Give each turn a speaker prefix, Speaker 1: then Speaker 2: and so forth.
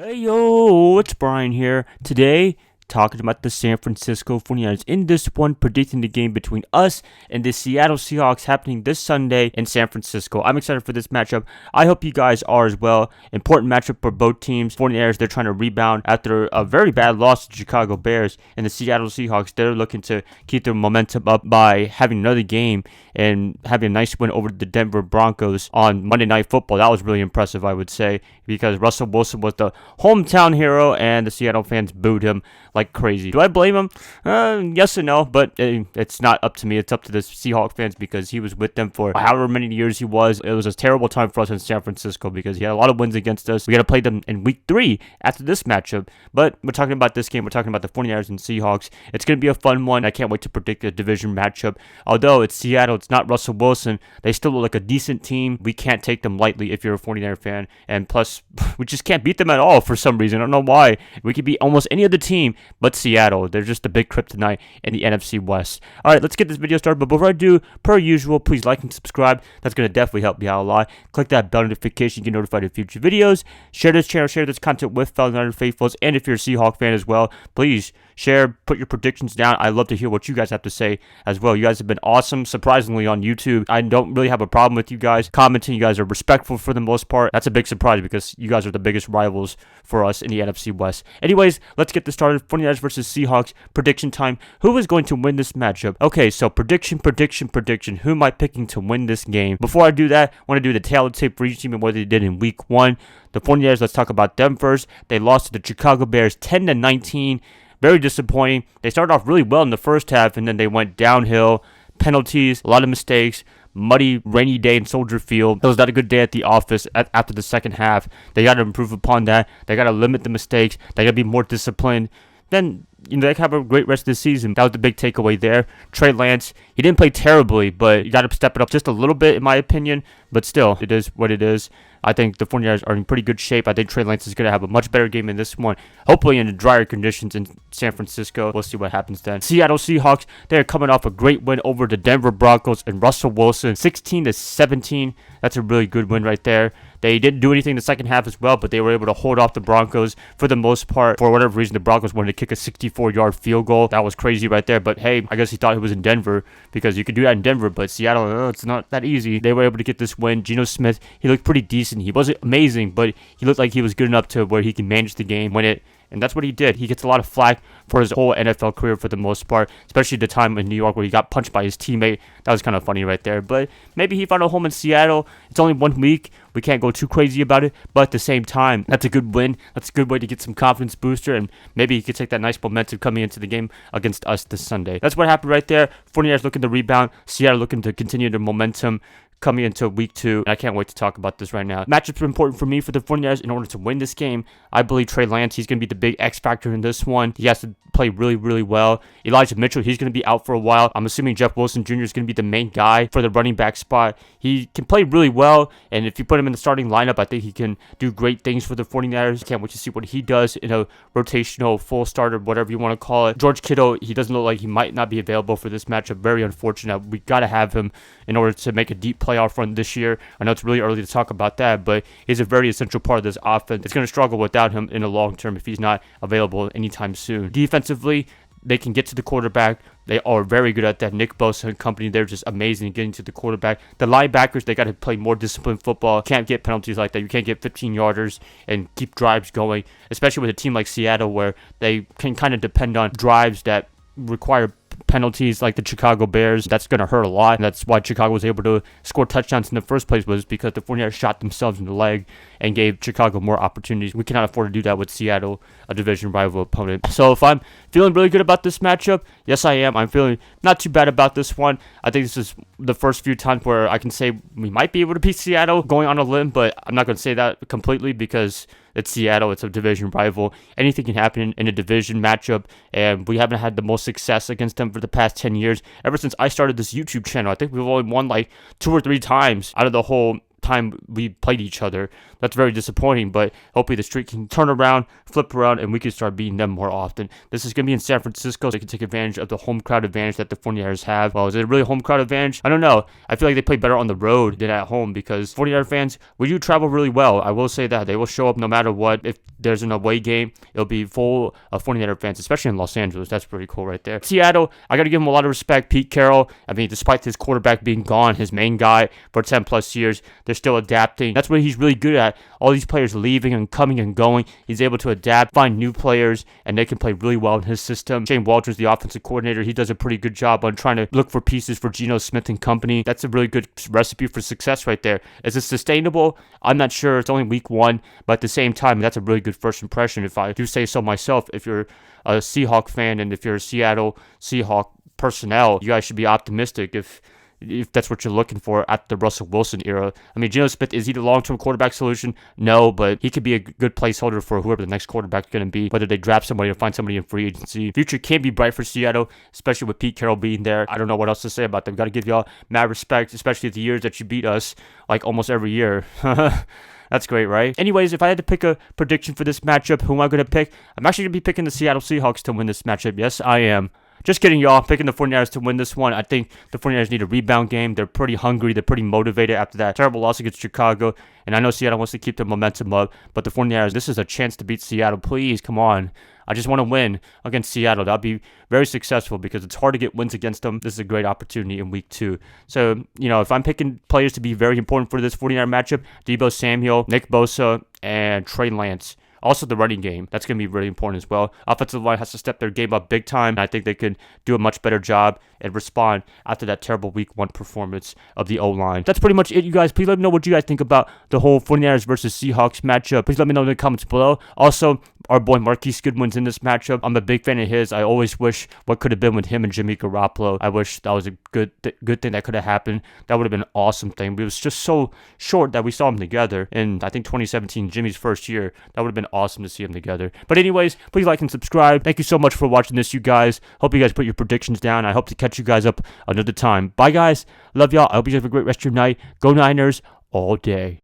Speaker 1: Hey yo, it's Brian here. Today, talking about the San Francisco 49ers. In this one, predicting the game between us and the Seattle Seahawks happening this Sunday in San Francisco. I'm excited for this matchup. I hope you guys are as well. Important matchup for both teams. 49ers, they're trying to rebound after a very bad loss to Chicago Bears. And the Seattle Seahawks, they're looking to keep their momentum up by having another game and having a nice win over the Denver Broncos on Monday Night Football. That was really impressive, I would say, because Russell Wilson was the hometown hero and the Seattle fans booed him like crazy. Do I blame him? Yes and no, but it's not up to me. It's up to the Seahawks fans because he was with them for however many years he was. It was a terrible time for us in San Francisco because he had a lot of wins against us. We got to play them in week 3 after this matchup, but we're talking about this game. We're talking about the 49ers and Seahawks. It's going to be a fun one. I can't wait to predict the division matchup. Although it's Seattle, it's not Russell Wilson. They still look like a decent team. We can't take them lightly if you're a 49er fan, and plus, we just can't beat them at all for some reason. I don't know why. We could beat almost any other team but Seattle. They're just a big kryptonite in the NFC West. All right, let's get this video started. But before I do, per usual, please like and subscribe. That's going to definitely help me out a lot. Click that bell notification, get notified of future videos. Share this channel, share this content with fellow Niner faithfuls. And if you're a Seahawk fan as well, please share, put your predictions down. I love to hear what you guys have to say as well. You guys have been awesome, surprisingly, on YouTube. I don't really have a problem with you guys commenting. You guys are respectful for the most part. That's a big surprise because you guys are the biggest rivals for us in the NFC West. Anyways, let's get this started. 49ers versus Seahawks. Prediction time. Who is going to win this matchup? Okay, so prediction. Who am I picking to win this game? Before I do that, I want to do the tail of the tape for each team and what they did in week 1. The 49ers, let's talk about them first. They lost to the Chicago Bears 10-19. Very disappointing. They started off really well in the first half, and then they went downhill. Penalties, a lot of mistakes. Muddy, rainy day in Soldier Field. It was not a good day at the office after the second half. They got to improve upon that. They got to limit the mistakes. They got to be more disciplined. Then, they can have a great rest of the season. That was the big takeaway there. Trey Lance, he didn't play terribly, but you got to step it up just a little bit, in my opinion. But still, it is what it is. I think the 49ers are in pretty good shape. I think Trey Lance is going to have a much better game in this one. Hopefully in the drier conditions in San Francisco. We'll see what happens then. Seattle Seahawks, they're coming off a great win over the Denver Broncos and Russell Wilson. 16-17. That's a really good win right there. They didn't do anything in the second half as well, but they were able to hold off the Broncos for the most part. For whatever reason, the Broncos wanted to kick a 64-yard field goal. That was crazy right there. But hey, I guess he thought he was in Denver because you could do that in Denver, but Seattle, it's not that easy. They were able to get this win. Geno Smith, he looked pretty decent. He wasn't amazing, but he looked like he was good enough to where he can manage the game, win it. And that's what he did. He gets a lot of flack for his whole NFL career for the most part, especially the time in New York where he got punched by his teammate. That was kind of funny right there. But maybe he found a home in Seattle. It's only 1 week. We can't go too crazy about it. But at the same time, that's a good win. That's a good way to get some confidence booster. And maybe he could take that nice momentum coming into the game against us this Sunday. That's what happened right there. 49ers looking to rebound. Seattle looking to continue their momentum coming into week 2. And I can't wait to talk about this right now. Matchups are important for me for the 49ers in order to win this game. I believe Trey Lance, he's going to be the big X factor in this one. He has to play really, really well. Elijah Mitchell, he's going to be out for a while. I'm assuming Jeff Wilson Jr. is going to be the main guy for the running back spot. He can play really well, and if you put him in the starting lineup, I think he can do great things for the 49ers. Can't wait to see what he does in a rotational full starter, whatever you want to call it. George Kittle, he doesn't look like he might not be available for this matchup. Very unfortunate. We got to have him in order to make a deep playoff run this year. I know it's really early to talk about that, but he's a very essential part of this offense. It's going to struggle without him in the long term if he's not available anytime soon. Defensively, they can get to the quarterback. They are very good at that. Nick Bosa and company, they're just amazing at getting to the quarterback. The linebackers, they got to play more disciplined football. Can't get penalties like that. You can't get 15-yarders and keep drives going, especially with a team like Seattle where they can kind of depend on drives that require penalties like the Chicago Bears. That's going to hurt a lot. And that's why Chicago was able to score touchdowns in the first place, was because the 49ers shot themselves in the leg and gave Chicago more opportunities. We cannot afford to do that with Seattle, a division rival opponent. So if I'm feeling really good about this matchup, yes I am. I'm feeling not too bad about this one. I think this is the first few times where I can say we might be able to beat Seattle going on a limb, but I'm not going to say that completely because it's Seattle. It's a division rival. Anything can happen in a division matchup, and we haven't had the most success against them for the past 10 years. Ever since I started this YouTube channel, I think we've only won like 2 or 3 times out of the whole time we played each other. That's very disappointing, but hopefully the streak can turn around, flip around, and we can start beating them more often. This is going to be in San Francisco, so they can take advantage of the home crowd advantage that the 49ers have. Well, is it a really home crowd advantage? I don't know. I feel like they play better on the road than at home because 49er fans, we do travel really well. I will say that. They will show up no matter what. If there's an away game, it'll be full of 49er fans, especially in Los Angeles. That's pretty cool right there. Seattle, I got to give him a lot of respect. Pete Carroll, I mean, despite his quarterback being gone, his main guy for 10 plus years, they're still adapting. That's what he's really good at. All these players leaving and coming and going, he's able to adapt, find new players, and they can play really well in his system. Shane Walters, the offensive coordinator, he does a pretty good job on trying to look for pieces for Geno Smith and company. That's a really good recipe for success right there. Is it sustainable? I'm not sure. It's only week 1, but at the same time, that's a really good first impression, if I do say so myself. If you're a Seahawk fan and if you're a Seattle Seahawk personnel, you guys should be optimistic if that's what you're looking for at the Russell Wilson era. I mean, Geno Smith, is he the long-term quarterback solution? No, but he could be a good placeholder for whoever the next quarterback is going to be, whether they draft somebody or find somebody in free agency. Future can be bright for Seattle, especially with Pete Carroll being there. I don't know what else to say about them. Got to give y'all mad respect, especially the years that you beat us, like almost every year. That's great, right? Anyways, if I had to pick a prediction for this matchup, who am I going to pick? I'm actually going to be picking the Seattle Seahawks to win this matchup. Yes, I am. Just kidding, y'all. I'm picking the 49ers to win this one. I think the 49ers need a rebound game. They're pretty hungry. They're pretty motivated after that terrible loss against Chicago. And I know Seattle wants to keep their momentum up. But the 49ers, this is a chance to beat Seattle. Please, come on. I just want to win against Seattle. That'll be very successful because it's hard to get wins against them. This is a great opportunity in week 2. So, if I'm picking players to be very important for this 49er matchup, Deebo Samuel, Nick Bosa, and Trey Lance. Also, the running game. That's going to be really important as well. Offensive line has to step their game up big time. And I think they could do a much better job and respond after that terrible week 1 performance of the O-line. That's pretty much it, you guys. Please let me know what you guys think about the whole 49ers versus Seahawks matchup. Please let me know in the comments below. Also, our boy Marquise Goodwin's in this matchup. I'm a big fan of his. I always wish what could have been with him and Jimmy Garoppolo. I wish that was a good thing that could have happened. That would have been an awesome thing. But it was just so short that we saw them together. In, I think, 2017, Jimmy's first year. That would have been awesome to see them together. But anyways, please like and subscribe. Thank you so much for watching this, you guys. Hope you guys put your predictions down. I hope to catch you guys up another time. Bye, guys. Love y'all. I hope you have a great rest of your night. Go Niners all day.